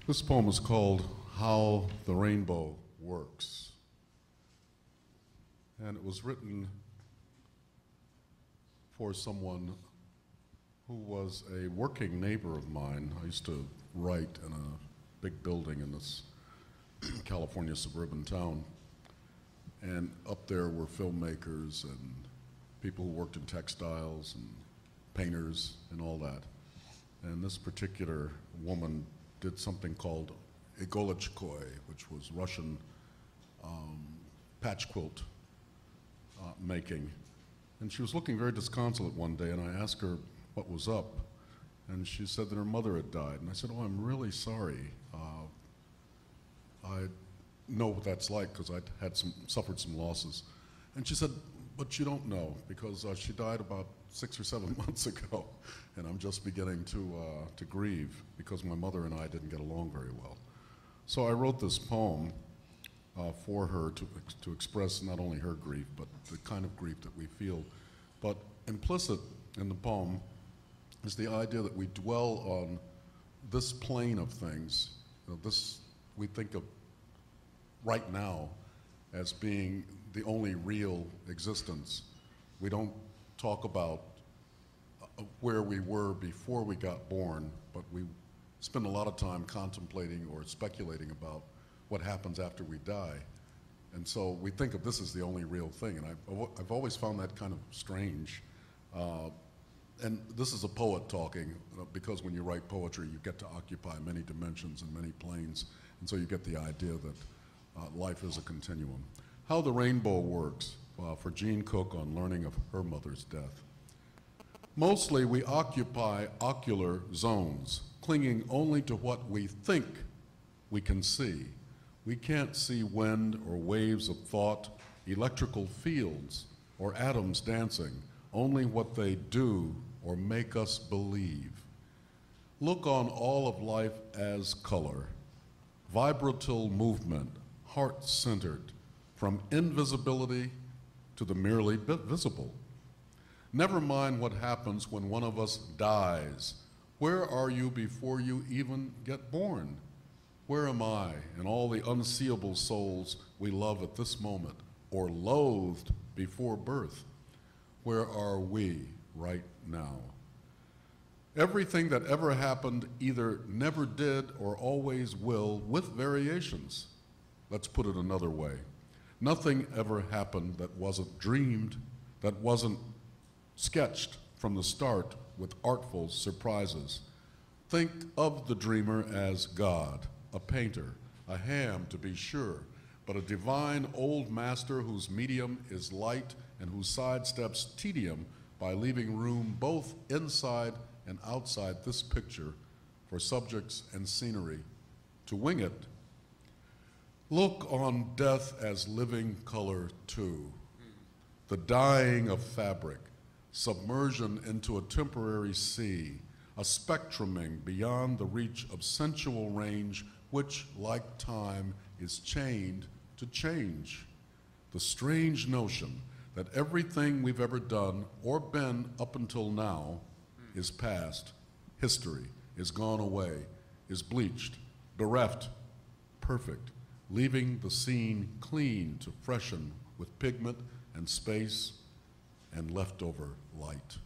This poem is called How the Rainbow Works. And it was written for someone who was a working neighbor of mine. I used to write in a big building in this California suburban town. And up there were filmmakers and people who worked in textiles and painters and all that. And this particular woman did something called igolichkoi, which was Russian patch quilt making. And she was looking very disconsolate one day, and I asked her what was up. And she said that her mother had died. And I said, "Oh, I'm really sorry. I know what that's like because I'd had suffered some losses." And she said, "But you don't know because she died about 6 or 7 months ago, and I'm just beginning to grieve because my mother and I didn't get along very well." So I wrote this poem for her to express not only her grief, but the kind of grief that we feel. But implicit in the poem is the idea that we dwell on this plane of things. This we think of right now as being the only real existence. We don't talk about where we were before we got born, but we spend a lot of time contemplating or speculating about what happens after we die. And so we think of this as the only real thing, and I've always found that kind of strange. And this is a poet talking, because when you write poetry, you get to occupy many dimensions and many planes, and so you get the idea that life is a continuum. How the Rainbow Works, for Jean Cook on learning of her mother's death. Mostly we occupy ocular zones, clinging only to what we think we can see. We can't see wind or waves of thought, electrical fields, or atoms dancing, only what they do or make us believe. Look on all of life as color, vibratal movement, heart-centered, from invisibility to the merely visible. Never mind what happens when one of us dies. Where are you before you even get born? Where am I and all the unseeable souls we love at this moment or loathed before birth? Where are we right now? Everything that ever happened either never did or always will, with variations. Let's put it another way. Nothing ever happened that wasn't dreamed, that wasn't sketched from the start with artful surprises. Think of the dreamer as God, a painter, a ham to be sure, but a divine old master whose medium is light and who sidesteps tedium by leaving room both inside and outside this picture for subjects and scenery. To wing it, look on death as living color too, the dyeing of fabric, submersion into a temporary sea, a spectruming beyond the reach of sensual range which, like time, is chained to change. The strange notion that everything we've ever done or been up until now is past, history, is gone away, is bleached, bereft, perfect, leaving the scene clean to freshen with pigment and space and leftover light.